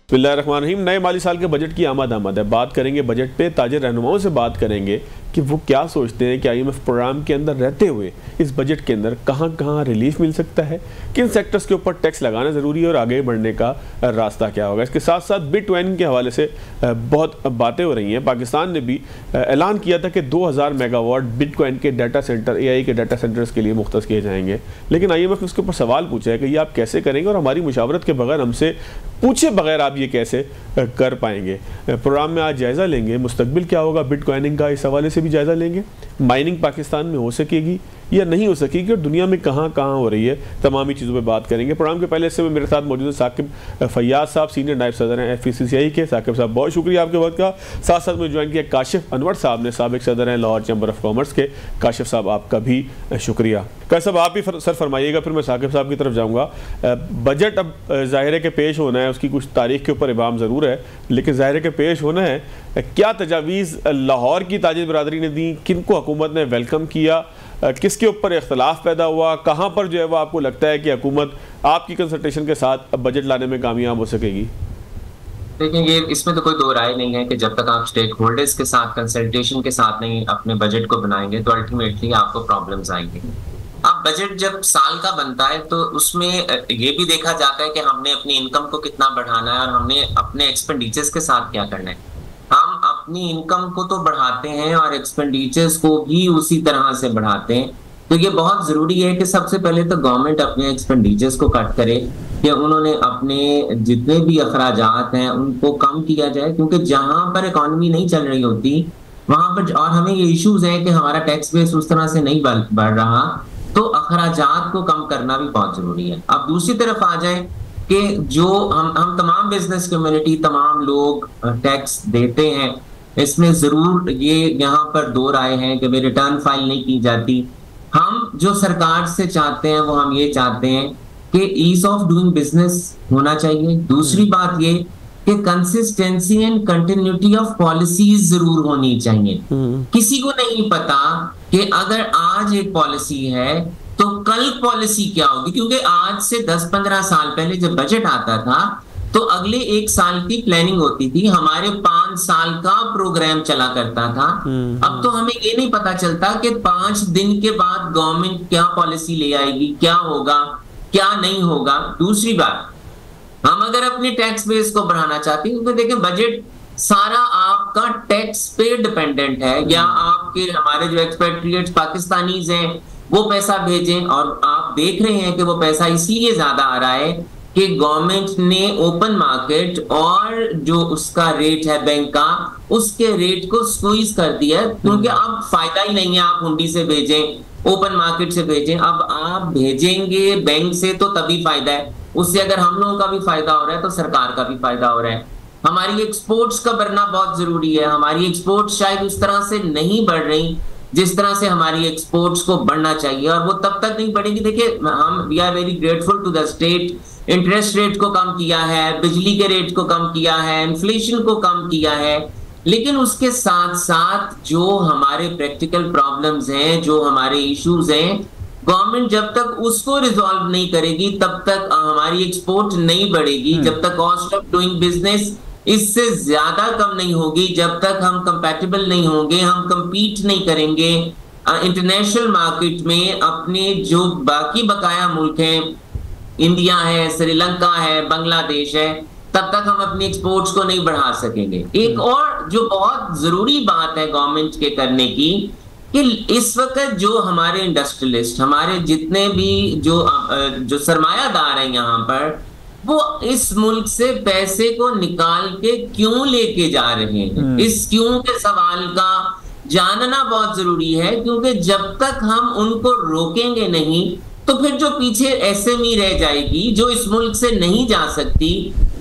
बिस्मिल्लाहिर्रहमानिर्रहीम। नए माली साल के बजट की आमद है। बात करेंगे बजट पे, ताजिर रहनुमाओं से बात करेंगे कि वो क्या सोचते हैं कि IMF प्रोग्राम के अंदर रहते हुए इस बजट के अंदर कहाँ कहाँ रिलीफ मिल सकता है, किन सेक्टर्स के ऊपर टैक्स लगाना ज़रूरी है और आगे बढ़ने का रास्ता क्या होगा। इसके साथ साथ बिटकॉइन के हवाले से बहुत बातें हो रही हैं। पाकिस्तान ने भी ऐलान किया था कि 2000 मेगावाट बिटकॉइन के डाटा सेंटर, AI के डाटा सेंटर्स के लिए मुख्तस किए जाएंगे, लेकिन IMF ने उसके ऊपर सवाल पूछा है कि ये आप कैसे करेंगे और हमारी मुशावरत के बगैर, हमसे पूछे बगैर आप ये कैसे कर पाएंगे। प्रोग्राम में आज जायज़ा लेंगे मुस्तकबिल क्या होगा बिटकॉइनिंग का, इस हवाले से भी जायज़ा लेंगे। माइनिंग पाकिस्तान में हो सकेगी या नहीं हो सकेगी और दुनिया में कहाँ कहाँ हो रही है, तमाम ही चीज़ों पे बात करेंगे। प्रोग्राम के पहले से मेरे साथ मौजूद है साकिब फैयाज साहब, सीनियर नायब सदर हैं FECCI के। साकिब साहब बहुत शुक्रिया आपके वक्त का। साथ साथ में ज्वाइन किया काशिफ अनवर साहब ने, साबिक सदर हैं लाहौर चैम्बर ऑफ कॉमर्स के। काशिफ साहब आपका भी शुक्रिया। काशिफ साहब आप ही सर फरमाइएगा, फिर मैं साकिब साहब की तरफ जाऊँगा। बजट अब ज़ाहिर है कि पेश होना है, उसकी कुछ तारीख के ऊपर इबाम ज़रूर है, लेकिन ज़ाहिर है कि पेश होना है। क्या तजावीज़ लाहौर की ताजिर बरादरी ने दी, किनको हुकूमत ने वेलकम किया, किसके ऊपर इख्तलाफ पैदा हुआ, कहाँ पर जो है वो आपको लगता है कि हुकूमत आपकी कंसल्टेशन के साथ बजट लाने में कामयाब हो सकेगी? देखिए, ये इसमें तो कोई दो राय नहीं है कि जब तक आप स्टेक होल्डर्स के साथ कंसल्टेशन के साथ नहीं अपने बजट को बनाएंगे तो अल्टीमेटली आपको प्रॉब्लम्स आएंगे। अब बजट जब साल का बनता है तो उसमें ये भी देखा जाता है कि हमने अपनी इनकम को कितना बढ़ाना है और हमने अपने एक्सपेंडिचर्स के साथ क्या करना है। हम अपनी इनकम को तो बढ़ाते हैं और एक्सपेंडिचर्स को भी उसी तरह से बढ़ाते हैं। तो ये बहुत जरूरी है कि सबसे पहले तो गवर्नमेंट अपने एक्सपेंडिचर्स को कट करे, कि उन्होंने अपने जितने भी अखराजात हैं उनको कम किया जाए, क्योंकि जहां पर इकोनॉमी नहीं चल रही होती वहां पर, और हमें ये इश्यूज हैं कि हमारा टैक्स बेस उस तरह से नहीं बढ़ रहा, तो अखराजात को कम करना भी बहुत जरूरी है। अब दूसरी तरफ आ जाए कि जो हम तमाम बिजनेस कम्युनिटी, तमाम लोग टैक्स देते हैं, इसमें जरूर ये यहाँ पर दो राय हैं कि रिटर्न फाइल नहीं की जाती। हम जो सरकार से चाहते हैं वो हम ये चाहते हैं कि ईज ऑफ डूइंग बिजनेस होना चाहिए। दूसरी बात ये कि consistency and continuity of policies जरूर होनी चाहिए। किसी को नहीं पता कि अगर आज एक पॉलिसी है तो कल पॉलिसी क्या होगी, क्योंकि आज से 10-15 साल पहले जब बजट आता था तो अगले एक साल की प्लानिंग होती थी, हमारे 5 साल का प्रोग्राम चला करता था। अब तो हमें ये नहीं पता चलता कि 5 दिन के बाद गवर्नमेंट क्या पॉलिसी ले आएगी, क्या होगा क्या नहीं होगा। दूसरी बात, हम अगर अपने टैक्स बेस को बढ़ाना चाहते हैं, क्योंकि देखिए बजट सारा आपका टैक्स पे डिपेंडेंट है, या आपके हमारे जो एक्सपेट्रिएट्स पाकिस्तानीज हैं वो पैसा भेजें, और आप देख रहे हैं कि वो पैसा इसलिए ज्यादा आ रहा है कि गवर्नमेंट ने ओपन मार्केट और जो उसका रेट है बैंक का, उसके रेट को स्क्वीज कर दिया, क्योंकि अब फायदा ही नहीं है आप हुंडी से भेजें, ओपन मार्केट से भेजें। अब आप भेजेंगे बैंक से तो तभी फायदा है, उससे अगर हम लोगों का भी फायदा हो रहा है तो सरकार का भी फायदा हो रहा है। हमारी एक्सपोर्ट्स का बढ़ना बहुत जरूरी है। हमारी एक्सपोर्ट्स शायद उस तरह से नहीं बढ़ रही जिस तरह से हमारी एक्सपोर्ट्स को बढ़ना चाहिए, और वो तब तक नहीं बढ़ेगी। देखिए, हम we are very grateful to the state, interest rate को कम किया है, बिजली के रेट को कम किया है, इन्फ्लेशन को कम किया है, लेकिन उसके साथ साथ जो हमारे प्रैक्टिकल प्रॉब्लम्स हैं, जो हमारे इश्यूज हैं, गवर्नमेंट जब तक उसको रिजॉल्व नहीं करेगी तब तक हमारी एक्सपोर्ट नहीं बढ़ेगी। जब तक कॉस्ट ऑफ डूइंग बिजनेस इससे ज्यादा कम नहीं होगी, जब तक हम कंपैटिबल नहीं होंगे, हम compete नहीं करेंगे इंटरनेशनल मार्केट में अपने जो बाकी बकाया मुल्क हैं, इंडिया है, श्रीलंका है, बांग्लादेश है, तब तक हम अपनी एक्सपोर्ट्स को नहीं बढ़ा सकेंगे। एक और जो बहुत जरूरी बात है गवर्नमेंट के करने की, कि इस वक्त जो हमारे इंडस्ट्रियलिस्ट, हमारे जितने भी जो सरमायादार हैं यहाँ पर, वो इस मुल्क से पैसे को निकाल के क्यों लेके जा रहे हैं, इस क्यों के सवाल का जानना बहुत जरूरी है, क्योंकि जब तक हम उनको रोकेंगे नहीं तो फिर जो पीछे SME रह जाएगी, जो इस मुल्क से नहीं जा सकती,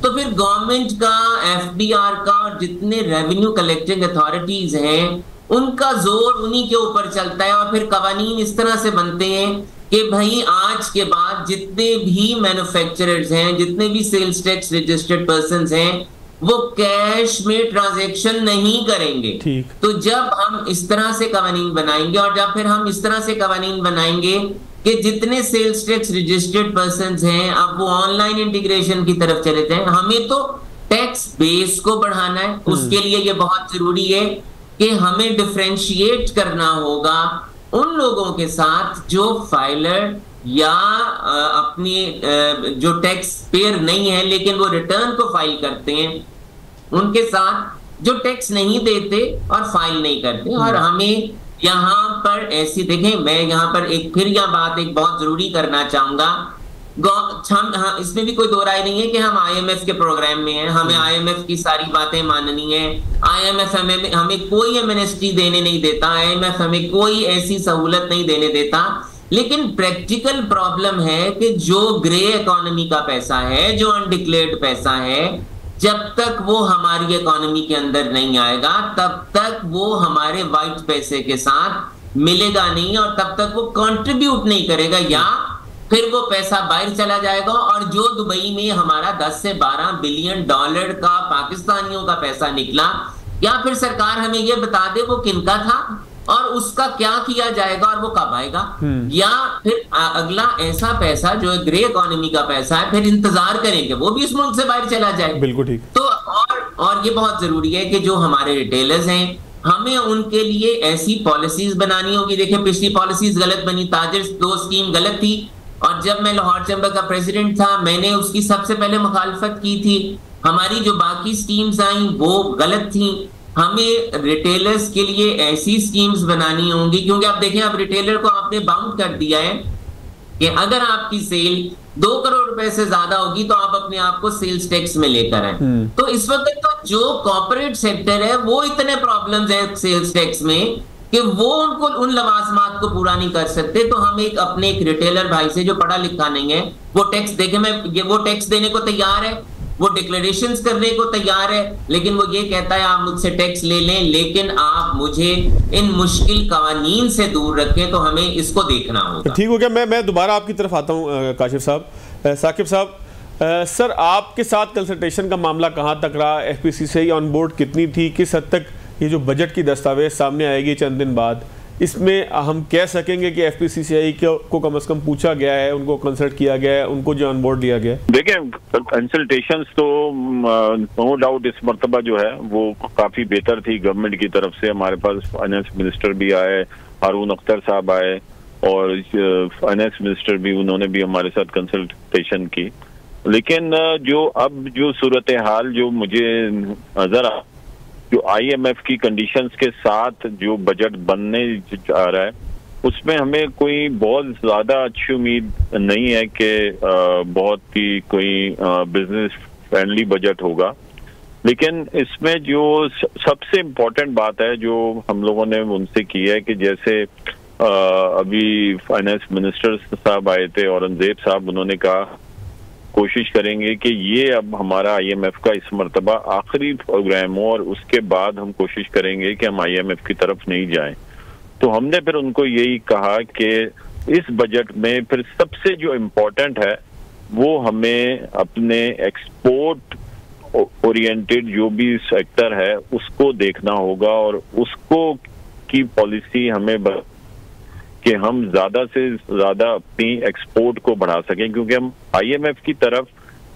तो फिर गवर्नमेंट का, FDR का और जितने रेवेन्यू कलेक्टिंग अथॉरिटीज हैं उनका जोर उन्हीं के ऊपर चलता है, और फिर कवानीन इस तरह से बनते हैं कि भाई आज के बाद जितने भी मैन्युफैक्चरर्स हैं, जितने भी सेल्स टैक्स रजिस्टर्ड पर्संस हैं, वो कैश में ट्रांजैक्शन नहीं करेंगे। तो जब हम इस तरह से कवानीन बनाएंगे, और जब फिर हम इस तरह से कवानीन बनाएंगे कि जितने सेल्स टैक्स रजिस्टर्ड पर्संस हैं अब वो ऑनलाइन इंटीग्रेशन की तरफ चले जाएं, हमें तो टैक्स बेस को बढ़ाना है। उसके लिए ये बहुत जरूरी है कि हमें डिफरेंशिएट करना होगा उन लोगों के साथ जो फाइलर या अपनी जो टैक्स पेयर नहीं है लेकिन वो रिटर्न को फाइल करते हैं, उनके साथ जो टैक्स नहीं देते और फाइल नहीं करते। और हमें यहाँ पर ऐसी देखें, मैं यहाँ पर यह बात एक बहुत जरूरी करना चाहूंगा, हाँ, इसमें भी कोई दो राय नहीं है कि हम आईएमएफ के प्रोग्राम में हैं, हमें आईएमएफ की सारी बातें माननी है। आईएमएफ हमें कोई एमनेस्टी देने नहीं देता, आईएमएफ हमें कोई ऐसी सहूलत नहीं देने देता, लेकिन प्रैक्टिकल प्रॉब्लम है कि जो ग्रे इकोनॉमी का पैसा है, जो अनडिक्लेयर्ड पैसा है, जब तक वो हमारी इकोनॉमी के अंदर नहीं आएगा तब तक वो हमारे वाइट पैसे के साथ मिलेगा नहीं और तब तक वो कंट्रीब्यूट नहीं करेगा, या फिर वो पैसा बाहर चला जाएगा। और जो दुबई में हमारा 10 से 12 बिलियन डॉलर का पाकिस्तानियों का पैसा निकला, या फिर सरकार हमें ये बता दे वो किनका था और उसका क्या किया जाएगा और वो कब आएगा, या फिर अगला ऐसा पैसा जो ग्रे इकोनॉमी का पैसा है फिर इंतजार करेंगे वो भी इस मुल्क से बाहर चला जाए। बिल्कुल ठीक। तो और ये बहुत जरूरी है कि जो हमारे रिटेलर्स हैं हमें उनके लिए ऐसी पॉलिसीज बनानी होगी। देखिए पिछली पॉलिसीज गलत बनी, ताजिर 2 स्कीम गलत थी, और जब मैं लाहौर चैम्बर का प्रेसिडेंट था मैंने उसकी सबसे पहले मुखालफत की थी। हमारी जो बाकी स्कीम्स आई वो गलत थी। हमें रिटेलर्स के लिए ऐसी स्कीम्स बनानी होंगी, क्योंकि आप देखें आप रिटेलर को आपने बाउंड कर दिया है कि अगर आपकी सेल 2 करोड़ रुपए से ज्यादा होगी तो आप अपने आप को सेल्स टैक्स में लेकर आए। तो इस वक्त तो जो कॉर्पोरेट सेक्टर है वो इतने प्रॉब्लम्स है सेल्स टैक्स में कि वो उनको उन लवाजमात को पूरा नहीं कर सकते। तो हम अपने एक रिटेलर भाई से जो पढ़ा लिखा नहीं है, वो टैक्स देखे वो टैक्स देने को तैयार है, वो डिक्लेरेशंस करने को तैयार है, लेकिन वो ये कहता है आप मुझसे टैक्स ले लें लेकिन आप मुझे इन मुश्किल कवानीन से दूर रखें। तो हमें इसको देखना होगा। ठीक हो गया। मैं दोबारा आपकी तरफ आता हूँ काशिफ साहब। साकिब साहब, सर आपके साथ कंसल्टेशन का मामला कहाँ तक रहा? एफपीसीसीआई ऑन बोर्ड कितनी थी? किस हद तक ये जो बजट की दस्तावेज सामने आएगी चंद दिन बाद, इसमें हम कह सकेंगे कि एफपीसीसीआई को कम से कम पूछा गया है, उनको कंसल्ट किया गया है, उनको जो ऑन बोर्ड लिया गया है? देखिए कंसल्टेशंस तो नो डाउट इस मरतबा जो है वो काफी बेहतर थी गवर्नमेंट की तरफ से। हमारे पास फाइनेंस मिनिस्टर भी आए, हारून अख्तर साहब आए, और फाइनेंस मिनिस्टर भी, उन्होंने भी हमारे साथ कंसल्टेशन की। लेकिन जो सूरत हाल जो मुझे नजर आ, जो आईएमएफ की कंडीशंस के साथ जो बजट बनने जा रहा है उसमें हमें कोई बहुत ज्यादा अच्छी उम्मीद नहीं है कि बहुत ही कोई बिजनेस फ्रेंडली बजट होगा। लेकिन इसमें जो सबसे इम्पोर्टेंट बात है जो हम लोगों ने उनसे की है कि जैसे अभी फाइनेंस मिनिस्टर साहब आए थे, औरंगजेब साहब, उन्होंने कहा कोशिश करेंगे कि ये अब हमारा आईएमएफ का इस मरतबा आखिरी प्रोग्राम हो और उसके बाद हम कोशिश करेंगे कि हम आईएमएफ की तरफ नहीं जाएं। तो हमने फिर उनको यही कहा कि इस बजट में फिर सबसे जो इम्पोर्टेंट है वो हमें अपने एक्सपोर्ट ओरिएंटेड जो भी सेक्टर है उसको देखना होगा और उसको की पॉलिसी हमें कि हम ज्यादा से ज्यादा अपनी एक्सपोर्ट को बढ़ा सकें, क्योंकि हम आईएमएफ की तरफ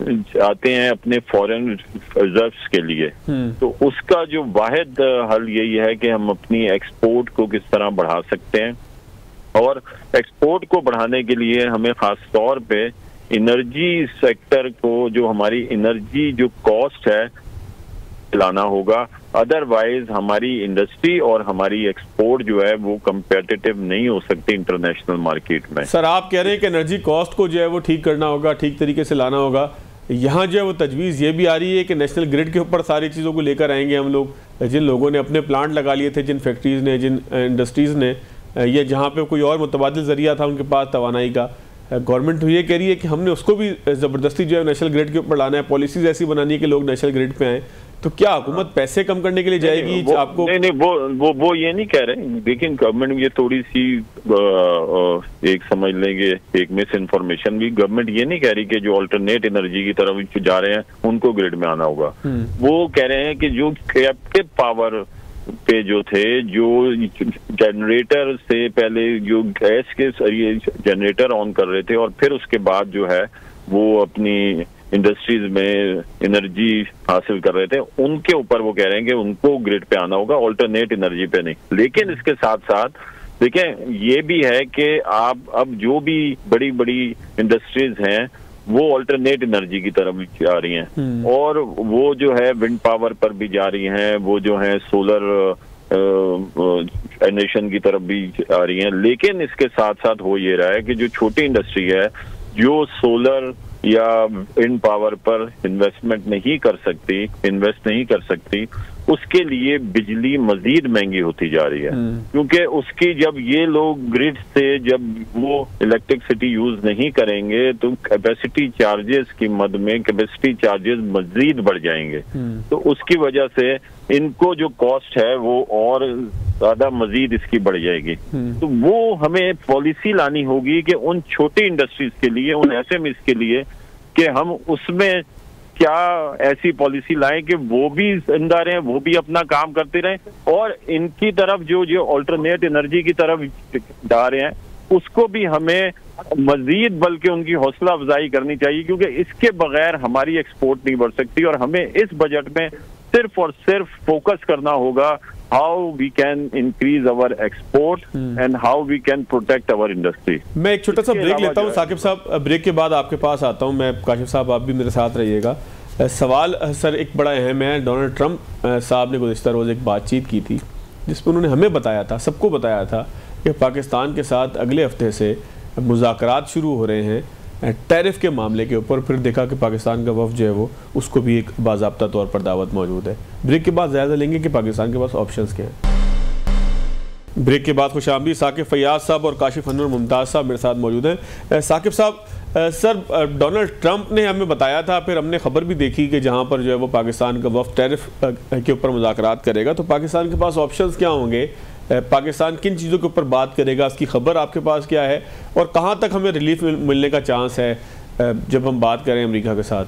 जाते हैं अपने फॉरेन रिजर्व्स के लिए। तो उसका जो वाहिद हल यही है कि हम अपनी एक्सपोर्ट को किस तरह बढ़ा सकते हैं, और एक्सपोर्ट को बढ़ाने के लिए हमें खास तौर पे एनर्जी सेक्टर को, जो हमारी एनर्जी जो कॉस्ट है, लाना होगा। अदरवाइज हमारी इंडस्ट्री और हमारी एक्सपोर्ट जो है वो कंपेटिटिव नहीं हो सकती इंटरनेशनल मार्केट में। सर आप कह रहे हैं कि एनर्जी कॉस्ट को जो है वो ठीक करना होगा, ठीक तरीके से लाना होगा। यहाँ जो है वो तजवीज़ ये भी आ रही है कि नेशनल ग्रिड के ऊपर सारी चीज़ों को लेकर आएंगे हम लोग। जिन लोगों ने अपने प्लांट लगा लिए थे, जिन फैक्ट्रीज़ ने, जिन इंडस्ट्रीज़ ने, या जहाँ पे कोई और मुतबादिल ज़रिया था उनके पास तवानाई का, गवर्नमेंट तो ये कह रही है कि हमने उसको भी ज़बरदस्ती जो है नेशनल ग्रिड के ऊपर लाना है, पॉलिसीज़ ऐसी बनानी है कि लोग नेशनल ग्रिड पे आएँ। तो क्या हुकूमत पैसे कम करने के लिए जाएगी? आपको नहीं, वो ये नहीं कह रहे, लेकिन गवर्नमेंट ये थोड़ी सी एक समझ लेंगे एक मिस इन्फॉर्मेशन भी, गवर्नमेंट ये नहीं कह रही कि जो अल्टरनेट एनर्जी की तरफ जा रहे हैं उनको ग्रिड में आना होगा। वो कह रहे हैं कि जो कैप्टिव पावर पे जो थे, जो जनरेटर से पहले जो गैस के जरिए जनरेटर ऑन कर रहे थे और फिर उसके बाद जो है वो अपनी इंडस्ट्रीज में एनर्जी हासिल कर रहे थे, उनके ऊपर वो कह रहे हैं कि उनको ग्रिड पे आना होगा, ऑल्टरनेट एनर्जी पे नहीं। लेकिन इसके साथ साथ देखें ये भी है कि आप अब जो भी बड़ी बड़ी इंडस्ट्रीज हैं वो ऑल्टरनेट एनर्जी की तरफ जा रही हैं, और वो जो है विंड पावर पर भी जा रही हैं, वो जो है सोलर एनर्जी की तरफ भी आ रही हैं। लेकिन इसके साथ साथ हो ये रहा है कि जो छोटी इंडस्ट्री है जो सोलर या विंड पावर पर इन्वेस्ट नहीं कर सकती, उसके लिए बिजली मजीद महंगी होती जा रही है, क्योंकि उसकी जब ये लोग ग्रिड से जब वो इलेक्ट्रिसिटी यूज नहीं करेंगे तो कैपेसिटी चार्जेस की मद में कैपेसिटी चार्जेस मजीद बढ़ जाएंगे। तो उसकी वजह से इनको जो कॉस्ट है वो और ज्यादा मजीद इसकी बढ़ जाएगी। तो वो हमें पॉलिसी लानी होगी कि उन छोटी इंडस्ट्रीज के लिए, उन एसएमईज के लिए, कि हम उसमें क्या ऐसी पॉलिसी लाएं कि वो भी जिंदा रहें, वो भी अपना काम करते रहें, और इनकी तरफ जो ऑल्टरनेट एनर्जी की तरफ जा रहे हैं उसको भी हमें मजीद बल्कि उनकी हौसला अफजाई करनी चाहिए, क्योंकि इसके बगैर हमारी एक्सपोर्ट नहीं बढ़ सकती। और हमें इस बजट में सिर्फ और सिर्फ फोकस करना होगा how we can increase our export and how we can protect our industry. मैं एक छोटा सा ब्रेक लेता हूँ साकिब साहब, ब्रेक के बाद आपके पास आता हूँ मैं। काशिफ साहब आप भी मेरे साथ रहिएगा। सवाल सर एक बड़ा अहम है। डोनाल्ड ट्रंप साहब ने गुज़िश्ता रोज़ एक बातचीत की थी जिसमें उन्होंने हमें बताया था, सबको बताया था कि पाकिस्तान के साथ अगले हफ्ते से मुज़ाकरात शुरू हो रहे हैं टैरिफ के मामले के ऊपर। फिर देखा कि पाकिस्तान का वफ़द जो है वो उसको भी एक बाज़ाब्ता तौर पर दावत मौजूद है। ब्रेक के बाद जायज़ा लेंगे कि पाकिस्तान के पास ऑप्शंस क्या हैं। ब्रेक के बाद खुशामदीद। साकिब फैयाज साहब और काशिफ अनवर मुमताज़ साहब मेरे साथ मौजूद हैं। साकिब साहब, सर डोनाल्ड ट्रंप ने हमें बताया था, फिर हमने खबर भी देखी कि जहाँ पर जो है वो पाकिस्तान का वफ़द टैरिफ के ऊपर मुज़ाकरात करेगा, तो पाकिस्तान के पास ऑप्शंस क्या होंगे, पाकिस्तान किन चीज़ों के ऊपर बात करेगा, इसकी खबर आपके पास क्या है, और कहाँ तक हमें रिलीफ मिलने का चांस है जब हम बात करें अमेरिका के साथ?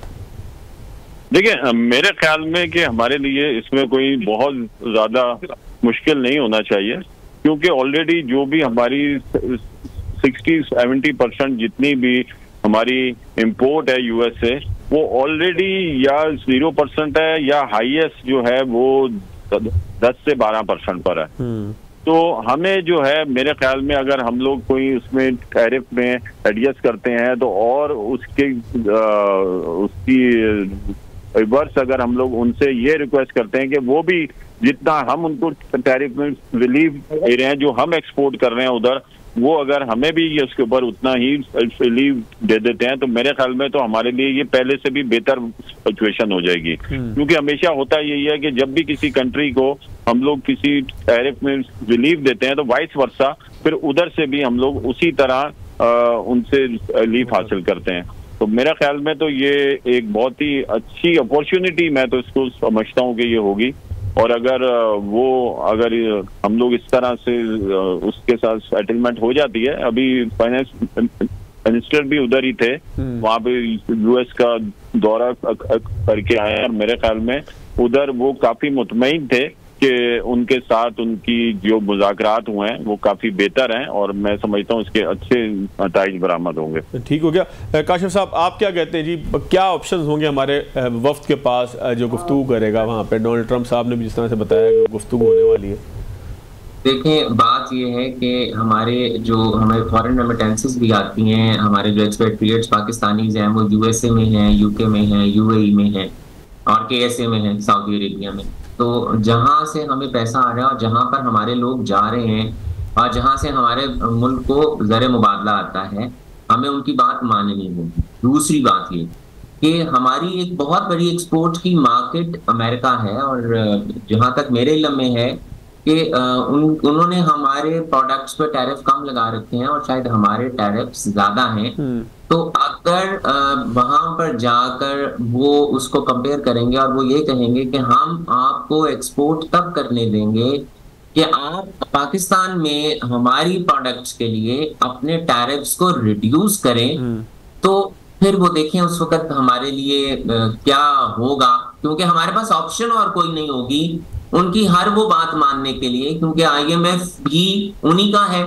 देखिए मेरे ख्याल में कि हमारे लिए इसमें कोई बहुत ज़्यादा मुश्किल नहीं होना चाहिए, क्योंकि ऑलरेडी जो भी हमारी 60-70% जितनी भी हमारी इंपोर्ट है यूएस से, वो ऑलरेडी या 0% है या हाईएस्ट जो है वो 10 से 12% पर है। तो हमें जो है मेरे ख्याल में अगर हम लोग कोई उसमें टैरिफ में एडजस्ट करते हैं तो और उसकी रिवर्स अगर हम लोग उनसे ये रिक्वेस्ट करते हैं कि वो भी जितना हम उनको टैरिफ में रिलीफ दे रहे हैं जो हम एक्सपोर्ट कर रहे हैं उधर, वो अगर हमें भी ये उसके ऊपर उतना ही रिलीफ दे देते हैं तो मेरे ख्याल में तो हमारे लिए ये पहले से भी बेहतर सिचुएशन हो जाएगी। क्योंकि हमेशा होता यही है कि जब भी किसी कंट्री को हम लोग किसी टैरिफ में रिलीफ देते हैं तो वाइस वर्सा फिर उधर से भी हम लोग उसी तरह उनसे रिलीफ हासिल करते हैं। तो मेरा ख्याल में तो ये एक बहुत ही अच्छी अपॉर्चुनिटी मैं तो इसको समझता हूँ कि ये होगी। और अगर हम लोग इस तरह से उसके साथ सेटलमेंट हो जाती है, अभी फाइनेंस मिनिस्टर भी उधर ही थे, वहाँ पे यूएस का दौरा करके आए और मेरे ख्याल में उधर वो काफी मुतमईन थे कि उनके साथ उनकी जो मुज़ाकरात हुए हैं वो काफी बेहतर हैं और मैं समझता हूँ इसके अच्छे नताइज बरामद होंगे। ठीक हो गया। काशिफ साहब आप क्या कहते हैं जी, क्या ऑप्शंस होंगे हमारे वफ्द के पास जो गुफ्तगू करेगा वहाँ पे? डोनाल्ड ट्रंप साहब ने भी जिस तरह से बताया कि गुफ्तगू होने वाली है। देखिए बात ये है कि हमारे फॉरेन रेमिटेंसेस भी आती हैं, हमारे जो एक्सपेट्रिएट्स पाकिस्तानीज हैं वो यूएसए में हैं, यूके में हैं, यूएई में हैं और केएसए में हैं, सऊदी अरेबिया में। तो जहां से हमें पैसा आ रहा है और जहां पर हमारे लोग जा रहे हैं और जहां से हमारे मुल्क को ज़र मुबादला आता है, हमें उनकी बात माननी होगी। दूसरी बात ये कि हमारी एक बहुत बड़ी एक्सपोर्ट की मार्केट अमेरिका है और जहां तक मेरे इल्म में है कि उन्होंने हमारे प्रोडक्ट्स पर टैरिफ कम लगा रखे हैं और शायद हमारे टैरिफ्स ज्यादा हैं। तो अगर वहां पर जाकर वो उसको कंपेयर करेंगे और वो ये कहेंगे कि हम आपको एक्सपोर्ट तब करने देंगे कि आप पाकिस्तान में हमारी प्रोडक्ट्स के लिए अपने टैरिफ्स को रिड्यूस करें, तो फिर वो देखें उस वक्त हमारे लिए क्या होगा, क्योंकि हमारे पास ऑप्शन और कोई नहीं होगी उनकी हर वो बात मानने के लिए, क्योंकि आईएमएफ भी उन्हीं का है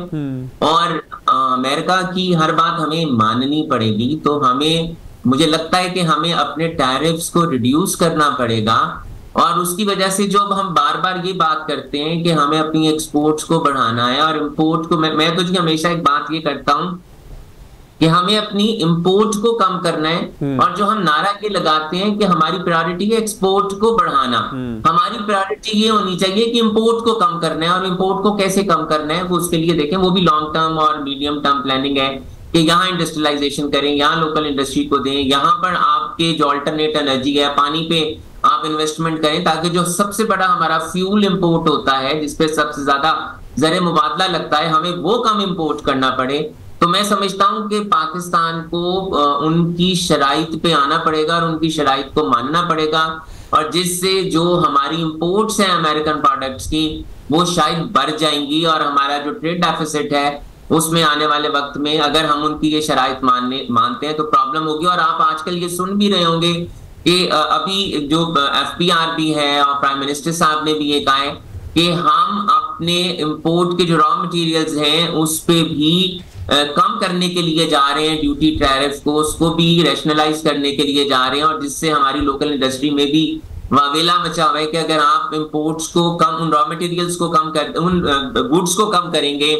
और अमेरिका की हर बात हमें माननी पड़ेगी। तो हमें मुझे लगता है कि हमें अपने टैरिफ्स को रिड्यूस करना पड़ेगा। और उसकी वजह से जो अब हम बार बार ये बात करते हैं कि हमें अपनी एक्सपोर्ट्स को बढ़ाना है और इंपोर्ट को, मैं तो जी हमेशा एक बात ये करता हूं कि हमें अपनी इंपोर्ट को कम करना है, और जो हम नारा ये लगाते हैं कि हमारी प्रायोरिटी है एक्सपोर्ट को बढ़ाना, हमारी प्रायोरिटी ये होनी चाहिए कि इंपोर्ट को कम करना है। और इंपोर्ट को कैसे कम करना है, वो उसके लिए देखें, वो भी लॉन्ग टर्म और मीडियम टर्म प्लानिंग है कि यहाँ इंडस्ट्रियलाइजेशन करें, यहाँ लोकल इंडस्ट्री को दें, यहाँ पर आपके जो अल्टरनेट एनर्जी है, पानी पे आप इन्वेस्टमेंट करें, ताकि जो सबसे बड़ा हमारा फ्यूल इंपोर्ट होता है जिसपे सबसे ज्यादा ज़र मुबादला लगता है, हमें वो कम इंपोर्ट करना पड़े। तो मैं समझता हूं कि पाकिस्तान को उनकी शराइत पे आना पड़ेगा और उनकी शराइत को मानना पड़ेगा, और जिससे जो हमारी इंपोर्ट्स हैं अमेरिकन प्रोडक्ट्स की, वो शायद बढ़ जाएंगी, और हमारा जो ट्रेड डेफिसिट है उसमें आने वाले वक्त में अगर हम उनकी ये शराइत मानते हैं तो प्रॉब्लम होगी। और आप आजकल ये सुन भी रहे होंगे कि अभी जो FPRB है और प्राइम मिनिस्टर साहब ने भी ये कहा है कि हम अपने इंपोर्ट के जो रॉ मटेरियल्स हैं उस पे भी कम करने के लिए जा रहे हैं, ड्यूटी टैरिफ को, उसको भी रैशनलाइज करने के लिए जा रहे हैं, और जिससे हमारी लोकल इंडस्ट्री में भी वावेला मचा हुआ है कि अगर आप इंपोर्ट्स को कम, उन रॉ मटेरियल्स को कम कर, उन गुड्स को कम करेंगे,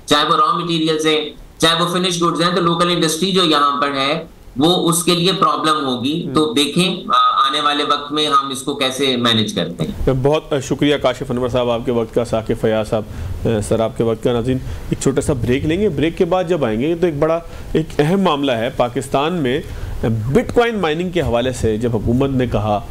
चाहे वो रॉ मटेरियल्स है चाहे वो फिनिश गुड्स हैं, तो लोकल इंडस्ट्री जो यहाँ पर है वो उसके लिए प्रॉब्लम होगी। तो देखें आने वाले वक्त में हम इसको कैसे मैनेज करते हैं। बहुत शुक्रिया काशिफ अनवर साहब आपके वक्त का, साकिब फयाज साहब सर आपके वक्त का। नाज़रीन एक छोटा सा ब्रेक लेंगे, ब्रेक के बाद जब आएंगे तो एक अहम मामला है पाकिस्तान में बिटकॉइन माइनिंग के हवाले से। जब हुकूमत ने कहा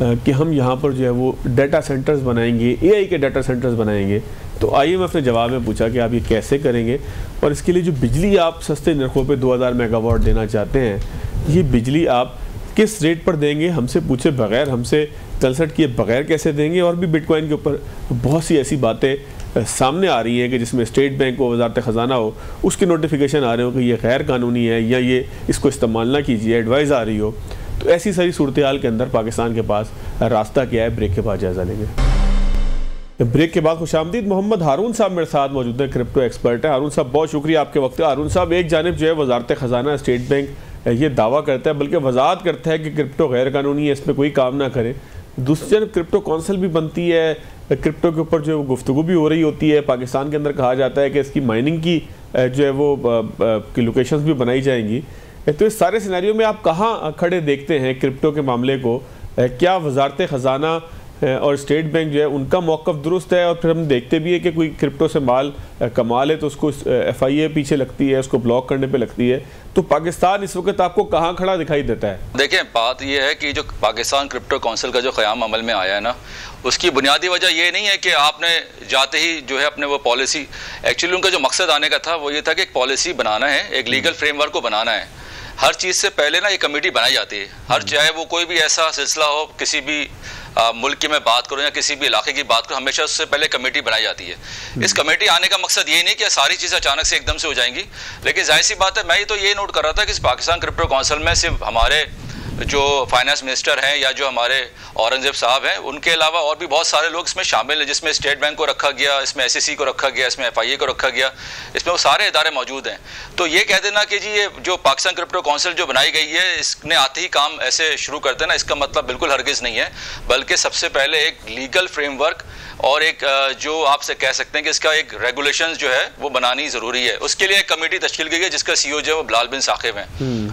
कि हम यहाँ पर जो है वो डाटा सेंटर्स बनाएंगे, AI के डाटा सेंटर्स बनाएंगे, तो IMF ने जवाब में पूछा कि आप ये कैसे करेंगे, और इसके लिए जो बिजली आप सस्ते नरखों पे 2000 मेगावाट देना चाहते हैं, ये बिजली आप किस रेट पर देंगे, हमसे पूछे बगैर, हमसे कंसल्ट किए बगैर कैसे देंगे। और भी बिटकॉइन के ऊपर बहुत सी ऐसी बातें सामने आ रही हैं कि जिसमें स्टेट बैंक हो, वजारत ख़जाना हो, उसके नोटिफिकेशन आ रहे हो कि ये गैर कानूनी है या ये इसको इस्तेमाल ना कीजिए, एडवाइस आ रही हो। तो ऐसी सारी सूरत हाल के अंदर पाकिस्तान के पास रास्ता क्या है, ब्रेक के बाद जायजा लेंगे। ब्रेक के बाद खुशामदीद, मोहम्मद हारून साहब मेरे साथ मौजूद हैं, क्रिप्टो एक्सपर्ट हैं। हारून साहब बहुत शुक्रिया आपके वक्त का। हारून साहब, एक जानिब जो है वजारत ख़जाना, स्टेट बैंक ये दावा करता है, बल्कि वजाहत करता है कि क्रिप्टो गैर कानूनी है, इसमें कोई काम ना करें। दूसरी जानब क्रिप्टो काउंसिल भी बनती है, क्रिप्टो के ऊपर जो गुफ्तगू भी हो रही होती है। पाकिस्तान के अंदर कहा जाता है कि इसकी माइनिंग की जो है वो की लोकेशंस भी बनाई जाएंगी। तो इस सारे सिनेरियो में आप कहाँ खड़े देखते हैं क्रिप्टो के मामले को? क्या वजारत ख़जाना और स्टेट बैंक जो है उनका मौक़िफ़ दुरुस्त है? और फिर हम देखते भी है कि कोई क्रिप्टो से माल कमा ले तो उसको FIA पीछे लगती है, उसको ब्लॉक करने पे लगती है। तो पाकिस्तान इस वक्त आपको कहाँ खड़ा दिखाई देता है? देखिए, बात यह है कि जो पाकिस्तान क्रिप्टो काउंसिल का जो क़याम अमल में आया है ना, उसकी बुनियादी वजह ये नहीं है कि आपने जाते ही जो है अपने वो पॉलिसी, एक्चुअली उनका जो मकसद आने का था वो ये था कि एक पॉलिसी बनाना है, एक लीगल फ्रेमवर्क को बनाना है। हर चीज़ से पहले ना ये कमेटी बनाई जाती है, हर चाहे वो कोई भी ऐसा सिलसिला हो, किसी भी मुल्क की मैं बात करूं या किसी भी इलाके की बात करूं, हमेशा उससे पहले कमेटी बनाई जाती है। इस कमेटी आने का मकसद ये नहीं कि सारी चीज़ें अचानक से एकदम से हो जाएंगी, लेकिन जाहिर सी बात है, मैं तो ये नोट कर रहा था कि पाकिस्तान क्रिप्टो काउंसिल में सिर्फ हमारे जो फाइनेंस मिनिस्टर हैं या जो हमारे औरंगजेब साहब हैं, उनके अलावा और भी बहुत सारे लोग इसमें शामिल हैं, जिसमें स्टेट बैंक को रखा गया, इसमें SEC को रखा गया, इसमें FIA को रखा गया, इसमें वो सारे इदारे मौजूद हैं। तो ये कह देना कि जी ये जो पाकिस्तान क्रिप्टो काउंसिल जो बनाई गई है, इसने आते ही काम ऐसे शुरू कर देना, इसका मतलब बिल्कुल हरगिज़ नहीं है, बल्कि सबसे पहले एक लीगल फ्रेमवर्क और एक जो आपसे कह सकते हैं कि इसका एक रेगुलेशंस जो है वो बनानी ज़रूरी है। उसके लिए एक कमेटी तश्कील की गई है जिसका CEO जो है वो बिलाल बिन साकिब हैं।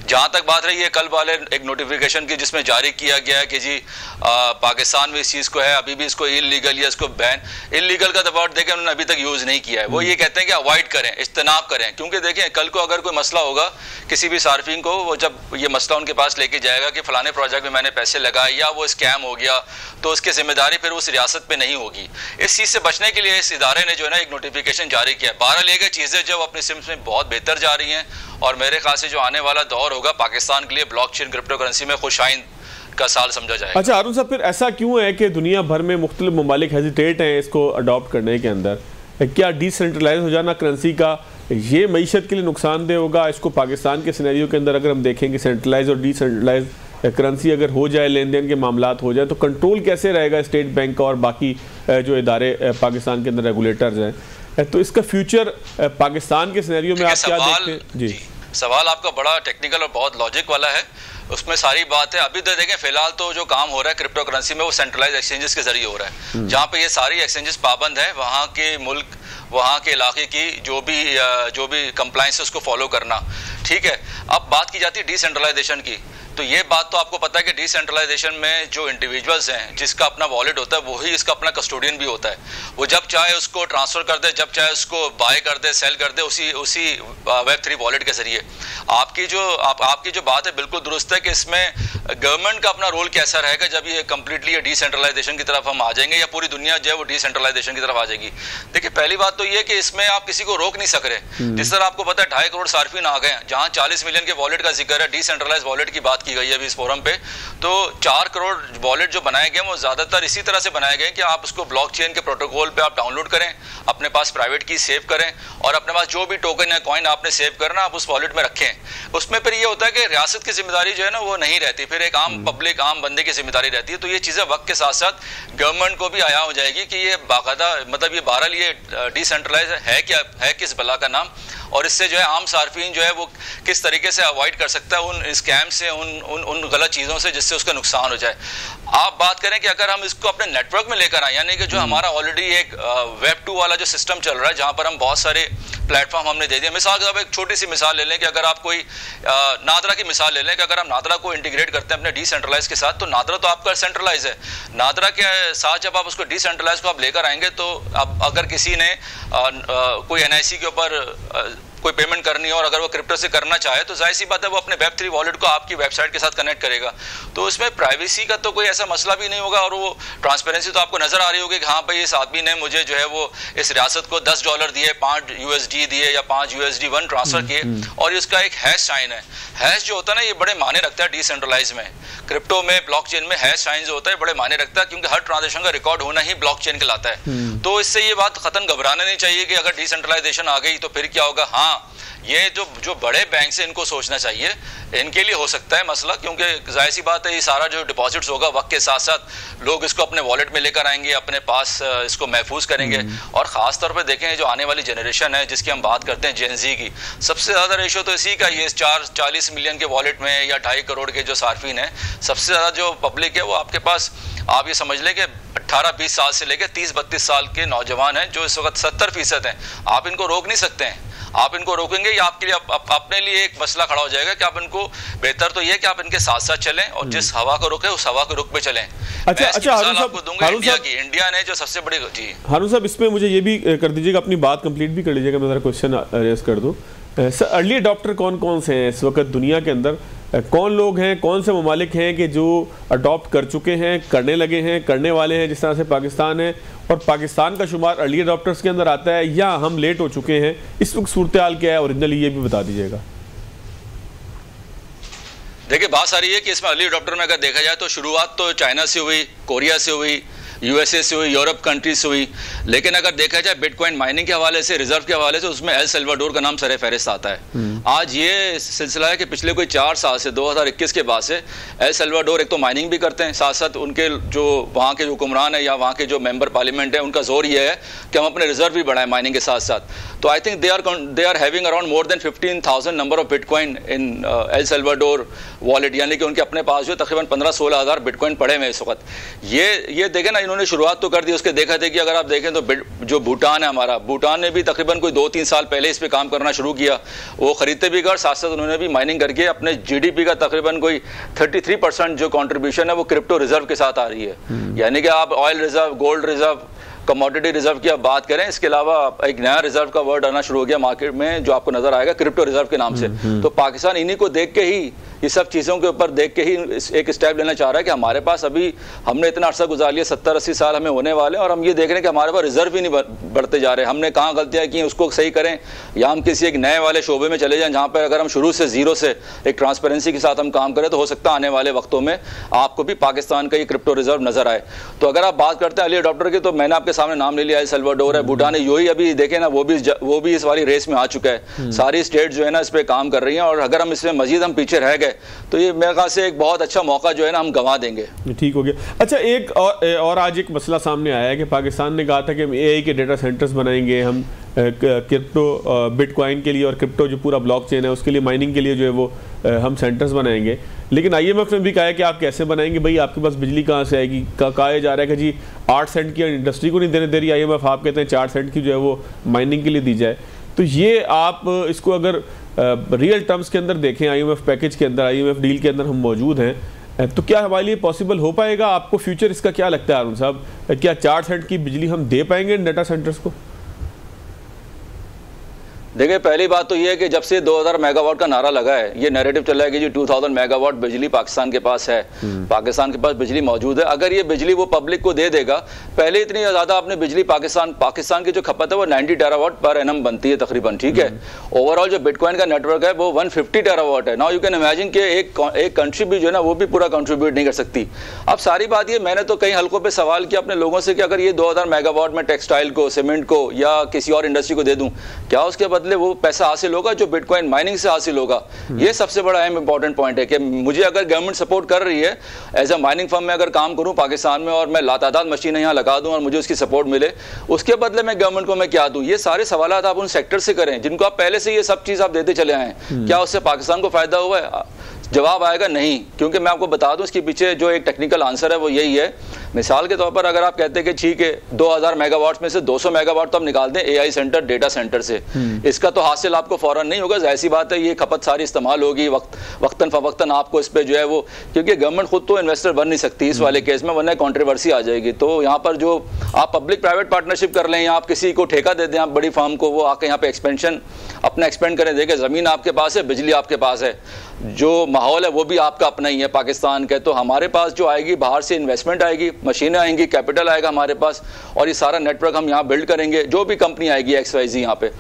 जहाँ तक बात रही है कल वाले एक नोटिफिकेशन की जिसमें जारी किया गया है कि जी पाकिस्तान में इस चीज़ को है, अभी भी इसको इलीगल या इसको बैन, इलीगल का वर्ड देखें उन्होंने अभी तक यूज़ नहीं किया है। वो ये कहते हैं कि अवॉइड करें, इज्तनाब करें, क्योंकि देखें कल को अगर कोई मसला होगा किसी भी सार्फिन को, वो जब ये मसला उनके पास लेके जाएगा कि फलाने प्रोजेक्ट में मैंने पैसे लगाए या वो स्कैम हो गया, तो उसकी जिम्मेदारी फिर उस रियासत पे नहीं होगी। इस चीज़ से बचने के लिए इस इदारे ने जो है ना एक नोटिफिकेशन जारी किया। बहरहाल ये चीज़ें जो अपनी सिम्स में बहुत बेहतर जा रही हैं, और मेरे ख्याल से जो आने वाला दौर होगा पाकिस्तान के लिए ब्लॉकचेन क्रिप्टो करेंसी में खुशाइन का साल समझा जाएगा। अच्छा हारून साहब, फिर ऐसा क्यों है कि दुनिया भर में मुख्तलिफ ममालिक हेजिटेट हैं इसको अडॉप्ट करने के अंदर? क्या डिसेंट्रलाइज हो जाना करेंसी का ये मईशत के लिए नुकसानदेह होगा? इसको पाकिस्तान के सिनेरियो के अंदर अगर हम देखेंगे, सेंट्रलाइज और डिसेंट्रलाइज करेंसी अगर हो जाए, लेन देन के मामलात हो जाए, तो कंट्रोल कैसे रहेगा स्टेट बैंक का और बाकी जो इदारे पाकिस्तान के अंदर रेगुलेटर्स हैं? तो इसका फ्यूचर पाकिस्तान के सिनेरियो में आप क्या देखते हैं? जी सवाल आपका बड़ा टेक्निकल और बहुत लॉजिक वाला है, उसमें सारी बात है। अभी तो देखें फिलहाल तो जो काम हो रहा है क्रिप्टो करेंसी में वो सेंट्रलाइज एक्सचेंजेस के जरिए हो रहा है, जहाँ पे ये सारी एक्सचेंजेस पाबंद है, वहाँ के मुल्क वहाँ के इलाके की जो भी कंप्लायंस है उसको फॉलो करना, ठीक है। अब बात की जाती है डिसेंट्रलाइजेशन की, तो ये बात तो आपको पता है कि डिसेंट्रलाइजेशन में जो इंडिविजुअल्स हैं जिसका अपना वॉलेट होता है वही इसका अपना कस्टोडियन भी होता है। वो जब चाहे उसको ट्रांसफर कर दे, जब चाहे उसको बाय कर दे, सेल कर दे उसी Web3 वॉलेट के जरिए। आपकी जो बात है बिल्कुल दुरुस्त है कि इसमें गवर्नमेंट का अपना रोल कैसा रहेगा जब ये कंप्लीटली ये डिसेंट्रलाइजेशन की तरफ हम आ जाएंगे या पूरी दुनिया जो है वो डिसेंट्रलाइजेशन की तरफ आ जाएगी। देखिए पहली बात तो ये कि इसमें आप किसी को रोक नहीं सक रहे। जिस तरह आपको पता है 2.5 करोड़ सार्फिन आ गए हैं, जहां 40 मिलियन के वॉलेट का जिक्र है, डिसेंट्रलाइज वॉलेट की बात की गई है अभी इस फोरम पे, तो 4 करोड़ वॉलेट जो बनाए गए वो ज्यादातर इसी तरह से बनाए गए कि आप उसको ब्लॉकचेन के प्रोटोकॉल पे आप डाउनलोड करें, अपने पास प्राइवेट की सेव करें और अपने पास जो भी टोकन या कॉइन आपने सेव करना आप उस वॉलेट में रखें। उसमें फिर ये होता है कि रियासत की जिम्मेदारी जो है ना वो नहीं रहती, फिर एक आम पब्लिक आम बंदे की जिम्मेदारी रहती है। तो ये चीजें वक्त के साथ साथ गवर्नमेंट को भी आया हो जाएगी कि ये बाकायदा मतलब ये बहरहाल ये डिसेंट्रलाइज है क्या है, किस बला का नाम, और इससे जो है आम सार्फिन जो है वो किस तरीके से अवॉइड कर सकता है उन स्कैम से, उन गलत चीज़ों से जिससे उसका नुकसान हो जाए। आप बात करें कि अगर हम इसको अपने नेटवर्क में लेकर आए, यानी कि जो हमारा ऑलरेडी एक Web 2 वाला जो सिस्टम चल रहा है जहां पर हम बहुत सारे प्लेटफॉर्म हमने दे दिए। मिसाल के तौर पर एक छोटी सी मिसाल ले लें कि अगर आप कोई नादरा की मिसाल ले लें कि अगर हम नादरा को इंटीग्रेट करते हैं अपने डिसेंट्रलाइज के साथ, तो नादरा तो आपका सेंट्रलाइज है। नादरा के साथ जब आप उसको डिसेंट्रलाइज को आप लेकर आएंगे तो अब अगर किसी ने कोई NIC के ऊपर कोई पेमेंट करनी है और अगर वो क्रिप्टो से करना चाहे तो जाहिर सी बात है वो अपने Web3 वॉलेट को आपकी वेबसाइट के साथ कनेक्ट करेगा। तो इसमें प्राइवेसी का तो कोई ऐसा मसला भी नहीं होगा और वो ट्रांसपेरेंसी तो आपको नजर आ रही होगी कि हाँ भाई इस आदमी ने मुझे जो है वो इस रियासत को $10 दिए, 5 USD दिए या 5 USD 1 ट्रांसफर किए, और इसका एक हैश साइन है। हैश जो होता है ना ये बड़े मायने रखता है डिसेंट्रलाइज में, क्रिप्टो में, ब्लॉकचेन में हैश साइन जो होता है बड़े मायने रखता है, क्योंकि हर ट्रांजेक्शन का रिकॉर्ड होना ही ब्लॉकचेन कहलाता है। तो इससे ये बात खत्म घबराना नहीं चाहिए कि अगर डिसेंट्रलाइजेशन आ गई तो फिर क्या होगा। हाँ, ये जो बड़े बैंक से इनको सोचना चाहिए, इनके लिए हो सकता है मसला, क्योंकि जाहिर सी बात है ये सारा जो डिपॉजिट्स होगा वक्त के साथ साथ लोग इसको अपने वॉलेट में लेकर आएंगे, अपने पास इसको महफूज करेंगे। और ख़ास तौर पे देखें जो आने वाली जनरेशन है जिसकी हम बात करते हैं जेन ज़ी की, सबसे ज़्यादा रेशो तो इसी का ये 40 मिलियन के वॉलेट में या 2.5 करोड़ के जो सार्फिन है, सबसे ज़्यादा जो पब्लिक है वो आपके पास आप ये समझ लें कि 18-20 साल से लेकर 30-32 साल के नौजवान हैं जो इस वक्त 70% हैं। आप इनको रोक नहीं सकते हैं, आप इनको रोकेंगे या आपके लिए अपने लिए एक मसला खड़ा हो जाएगा कि आप इनको, बेहतर तो ये कि आप इनके साथ साथ चलें और जिस हवा को रोके उस हवा को रुख पे चलें। अच्छा हारून साहब, इंडिया ने जो सबसे बड़ी जी हारून साहब इसमें मुझे ये भी कर दीजिएगा, अपनी बात कंप्लीट भी कर लीजिएगा, मैं ज़रा क्वेश्चन रेज कर दूँ। सर अर्ली अडॉप्टर कौन कौन से हैं इस वक्त दुनिया के अंदर, कौन लोग हैं, कौन से ममालिक हैं कि जो अडॉप्ट कर चुके हैं, करने लगे हैं, करने वाले हैं, जिस तरह से पाकिस्तान है, और पाकिस्तान का शुमार अर्ली अडॉप्टर्स के अंदर आता है या हम लेट हो चुके हैं, इस वक्त सूरत हाल क्या है ओरिजिनली ये भी बता दीजिएगा। देखिए बात सारी है कि इसमें अर्ली अडॉप्टर में अगर देखा जाए तो शुरुआत तो चाइना से हुई, कोरिया से हुई, USA से हुई, यूरोप कंट्रीज से हुई, लेकिन अगर देखा जाए बिटकॉइन माइनिंग के हवाले से, रिजर्व के हवाले से, उसमें एल सल्वाडोर का नाम सरे फहरिस्त आता है। आज ये सिलसिला है कि पिछले कोई 4 साल से 2021 के बाद से एल सल्वाडोर एक तो माइनिंग भी करते हैं, साथ साथ उनके जो वहाँ के जो हुक्मरान है या वहाँ के जो मेंबर पार्लियामेंट है उनका जोर ये है कि हम अपने रिजर्व भी बढ़ाएं माइनिंग के साथ साथ। तो I think they are having around more than 15,000 number of bitcoin in El Salvador wallet, यानी कि उनके अपने पास जो तकरीबन 15-16 हज़ार बिटकॉइन पड़े हुए इस वक्त। ये देखें ना, इन्होंने शुरुआत तो कर दी, उसके देखा थे कि अगर आप देखें तो जो भूटान है हमारा, भूटान ने भी तकरीबन कोई 2-3 साल पहले इस पे काम करना शुरू किया, वो खरीदते भी कर, साथ साथ उन्होंने भी माइनिंग करके अपने GDP का तकरीबन कोई 33% जो कंट्रीब्यूशन है वो क्रिप्टो रिजर्व के साथ आ रही है। यानी कि आप oil reserve, gold reserve, commodity reserve की आप बात करें, इसके अलावा एक नया रिजर्व का वर्ड आना शुरू हो गया मार्केट में जो आपको नजर आएगा क्रिप्टो रिजर्व के नाम से। तो पाकिस्तान इन्हीं को देख के ही, ये सब चीज़ों के ऊपर देख के ही एक स्टेप लेना चाह रहा है कि हमारे पास अभी हमने इतना अर्सा गुजार लिया, 70-80 साल हमें होने वाले हैं और हम ये देख रहे हैं कि हमारे पास रिजर्व ही नहीं बढ़ते जा रहे। हमने कहाँ गलतियाँ की उसको सही करें या हम किसी एक नए वाले शोबे में चले जाएं जहाँ पर अगर हम शुरू से जीरो से एक ट्रांसपेरेंसी के साथ हम काम करें तो हो सकता है आने वाले वक्तों में आपको भी पाकिस्तान का ये क्रिप्टो रिजर्व नजर आए। तो अगर आप बात करते हैं अर्ली अडॉप्टर की, तो मैंने आपके सामने नाम ले लिया, एल सल्वाडोर है, भूटान है, यूएई अभी देखें ना वो भी इस वाली रेस में आ चुका है। सारी स्टेट जो है ना इस पर काम कर रही हैं और अगर हम इसमें मजीद हम पीछे रह गए है, तो ये मेरे ख्याल से एक बहुत अच्छा मौका जो है ना हम गंवा देंगे। ठीक हो गया। अच्छा, एक और आज एक मसला सामने आया है कि पाकिस्तान ने कहा था कि हम AI के डेटा सेंटर्स बनाएंगे, हम क्रिप्टो बिटकॉइन के लिए और क्रिप्टो जो पूरा ब्लॉकचेन है उसके लिए माइनिंग के लिए जो है वो हम सेंटर्स बनाएंगे। लेकिन IMF ने भी कहा है कि आप कैसे बनाएंगे भाई, आपके पास बिजली कहाँ से आएगी। कहा जा रहा है कि जी 8 सेंट की इंडस्ट्री को नहीं देने दे रही IMF, आप कहते हैं 4 सेंट की जो है वो माइनिंग के लिए दी जाए। तो ये आप इसको अगर रियल टर्म्स के अंदर देखें, IMF पैकेज के अंदर, IMF डील के अंदर हम मौजूद हैं, तो क्या हमारे लिए पॉसिबल हो पाएगा? आपको फ्यूचर इसका क्या लगता है हारून साहब, क्या 4 सेंट की बिजली हम दे पाएंगे इन डेटा सेंटर्स को? देखिए, पहली बात तो ये है कि जब से 2000 मेगावाट का नारा लगा है, ये नैरेटिव चला है कि जी 2000 मेगावाट बिजली पाकिस्तान के पास है, पाकिस्तान के पास बिजली मौजूद है। अगर ये बिजली वो पब्लिक को दे देगा, पहले इतनी ज़्यादा आपने बिजली पाकिस्तान की जो खपत है वो 90 टेरावाट पर एनम बनती है तकरीबन, ठीक है। ओवरऑल जो बिटकॉइन का नेटवर्क है वो 150 टेरावाट है। नाउ यू कैन इमेजिन कि एक कंट्री भी जो है ना वो भी पूरा कंट्रीब्यूट नहीं कर सकती। अब सारी बात ये, मैंने तो कई हल्कों पर सवाल किया अपने लोगों से कि अगर ये 2000 मेगावाट में टेक्सटाइल को, सीमेंट को या किसी और इंडस्ट्री को दे दूँ, क्या उसके बदले वो पैसा हासिल होगा जो बिटकॉइन माइनिंग से हासिल होगा? ये सबसे बड़ा अहम इंपॉर्टेंट पॉइंट है कि मुझे अगर गवर्नमेंट सपोर्ट कर रही है, एज अ माइनिंग फर्म में अगर काम करूं पाकिस्तान में और मैं लातादाद मशीनें यहाँ लगा दूं और मुझे उसकी सपोर्ट मिले, उसके बदले मैं गवर्नमेंट को मैं क्या दूं? ये सारे सवाल आप उन सेक्टर से करें जिनको आप पहले से ये सब चीज़ आप देते चले आए हैं। क्या उससे पाकिस्तान को फायदा हुआ है? जवाब आएगा नहीं, क्योंकि मैं आपको बता दूं इसके पीछे जो एक टेक्निकल आंसर है वो यही है। मिसाल के तौर पर अगर आप कहते हैं कि ठीक है 2000 मेगावाट में से 200 मेगावाट तो हम निकाल दें AI सेंटर डेटा सेंटर से, इसका तो हासिल आपको फौरन नहीं होगा, ऐसी बात है। ये खपत सारी इस्तेमाल होगी, वक्तन फवक्तन आपको इस पे जो है वो, क्योंकि गवर्नमेंट खुद तो इन्वेस्टर बन नहीं सकती इस वाले केस में, वरना कंट्रोवर्सी आ जाएगी। तो यहाँ पर जो आप पब्लिक प्राइवेट पार्टनरशिप कर लें या आप किसी को ठेका दे दें, आप बड़ी फार्म को, वो आके यहाँ पे एक्सपेंशन अपना एक्सपेंड करें। देखें, ज़मीन आपके पास है, बिजली आपके पास है, जो माहौल है वो भी आपका अपना ही है पाकिस्तान के। तो हमारे पास जो आएगी बाहर से इन्वेस्टमेंट आएगी, मशीनें आएंगी, कैपिटल आएगा हमारे पास, और ये सारा नेटवर्क हम यहाँ बिल्ड करेंगे। जो भी कंपनी आएगी XYZ यहाँ पे,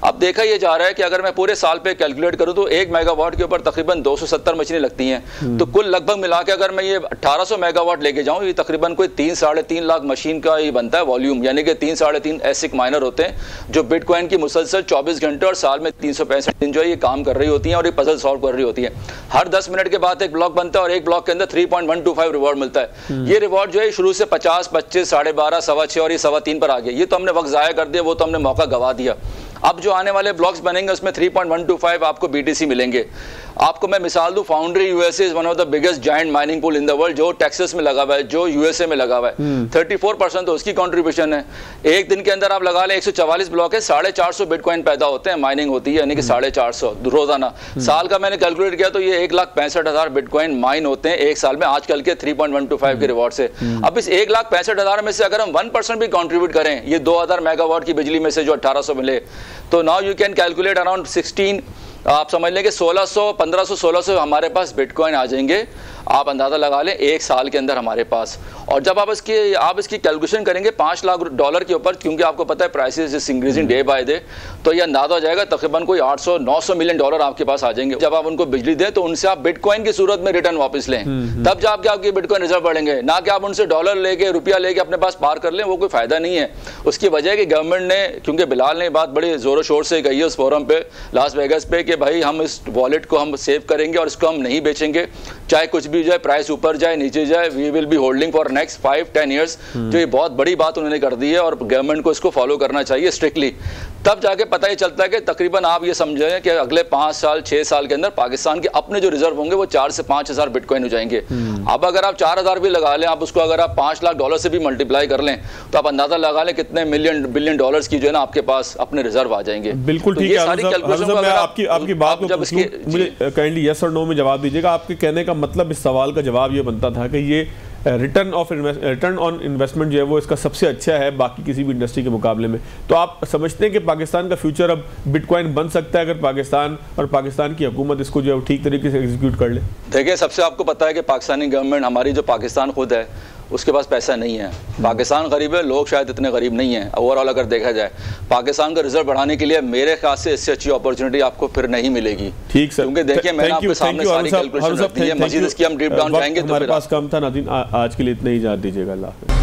अब देखा ये जा रहा है कि अगर मैं पूरे साल पे कैलकुलेट करूँ तो 1 मेगावाट के ऊपर तकरीबन 270 मशीनें लगती हैं। तो कुल लगभग मिला के अगर मैं ये 1800 मेगावाट लेके जाऊँ, ये तकरीबन कोई 3-3.5 लाख मशीन का ये बनता है वॉल्यूम, यानी कि 3-3.5 एसिक माइनर होते हैं जो बिटकॉइन की मुसलसल 24 घंटे और साल में 365 दिन जो है ये काम कर रही होती हैं और ये पजल सॉल्व कर रही होती है। हर 10 मिनट के बाद एक ब्लॉक बनता है और एक ब्लॉक के अंदर 3.125 रिवॉर्ड मिलता है। ये रिवॉर्ड जो है शुरू से 50, 25, 12.5, 6.25 और ये 3.25 पर आ गया। ये तो हमने वक्त ज़ाया कर दिया, वो तो हमने मौका गवा दिया। अब जो आने वाले ब्लॉक्स बनेंगे उसमें 3.125 आपको BTC मिलेंगे। आपको मैं मिसाल दूं, foundry USA is one of the biggest giant mining pool in the world, जो टेक्सास में लगा हुआ है, जो यूएसए में लगा हुआ है। 34% तो उसकी कंट्रीब्यूशन है। एक दिन के अंदर आप लगा लें 144 ब्लॉक है, 450 बिटकॉइन पैदा होते हैं, माइनिंग होती है, यानी कि 450 रोजाना। साल का मैंने कैलकुलेट किया तो ये 1,65,000 बिटकॉइन माइन होते हैं एक साल में, आजकल के 3.125 के रिवॉर्ड से। अब इस 1,65,000 में से अगर हम 1% भी कॉन्ट्रीब्यूट करें, ये 2000 मेगावाट की बिजली में से जो 1800 मिले, तो now you can calculate around 16, आप समझ लें कि 1600, 1500, 1600 हमारे पास बिटकॉइन आ जाएंगे। आप अंदाज़ा लगा लें एक साल के अंदर हमारे पास। और जब आप इसकी कैलकुलेशन करेंगे $5 लाख के ऊपर, क्योंकि आपको पता है prices is increasing day by day, तो ये अंदाजा हो जाएगा तकरीबन कोई $800-900 मिलियन आपके पास आ जाएंगे। जब आप उनको बिजली दें तो उनसे आप बिटकॉइन की सूरत में रिटर्न वापस लें, तब जाके आपके बिटकॉइन रिजर्व बढ़ेंगे, ना कि आप उनसे डॉलर लेके, रुपया लेके अपने पास पार कर लें, वो कोई फायदा नहीं है। उसकी वजह है कि गवर्नमेंट ने, क्योंकि बिलाल ने बात बड़ी जोरों शोर से कही है उस फोरम पे लास वेगस पे कि भाई हम इस वॉलेट को हम सेव करेंगे और इसको हम नहीं बेचेंगे, चाहे कुछ भी जाए, प्राइस ऊपर जाए नीचे जाए, we will be holding for next 5-10 years. जो ये बहुत बड़ी बात उन्होंने कर दी है और गवर्नमेंट को इसको फॉलो करना चाहिए स्ट्रिक्टली। तब जाके पता ही चलता है कि तकरीबन आप ये समझें कि अगले 5 साल 6 साल के अंदर पाकिस्तान के अपने जो रिजर्व होंगे वो 4 से 5 हज़ार बिटकॉइन हो जाएंगे। अब अगर आप 4,000 भी लगा लें, आप उसको अगर आप $5 लाख से भी मल्टीप्लाई कर लें, तो आप अंदाजा लगा लें कितने बिलियन डॉलर्स की जो है ना आपके पास अपने रिजर्व आ जाएंगे। बिल्कुल ठीक है। आपकी बात को मुझे काइंडली यस और नो में जवाब दीजिएगा। आपके कहने का मतलब, इस सवाल का जवाब ये बनता था कि ये रिटर्न ऑन इन्वेस्टमेंट जो है वो इसका सबसे अच्छा है बाकी किसी भी इंडस्ट्री के मुकाबले में। तो आप समझते हैं कि पाकिस्तान का फ्यूचर अब बिटकॉइन बन सकता है अगर पाकिस्तान और पाकिस्तान की हुकूमत इसको जो है ठीक तरीके से एग्जीक्यूट कर ले? देखिए, सबसे आपको पता है कि पाकिस्तानी गवर्नमेंट, हमारी जो पाकिस्तान खुद है, उसके पास पैसा नहीं है। पाकिस्तान गरीब है, लोग शायद इतने गरीब नहीं हैं। ओवरऑल अगर देखा जाए पाकिस्तान का रिजर्व बढ़ाने के लिए मेरे ख्याल से इससे अच्छी अपॉर्चुनिटी आपको फिर नहीं मिलेगी। ठीक सर, क्योंकि देखिए मैंने आपके सामने सारी कैलकुलेशन रखी है, मजीद इसकी हम डीप डाउन जाएंगे। हमारे पास कम था नाज़रीन, आज के लिए इतना ही इजाज़त दीजिएगा। अल्लाह हाफ़िज़।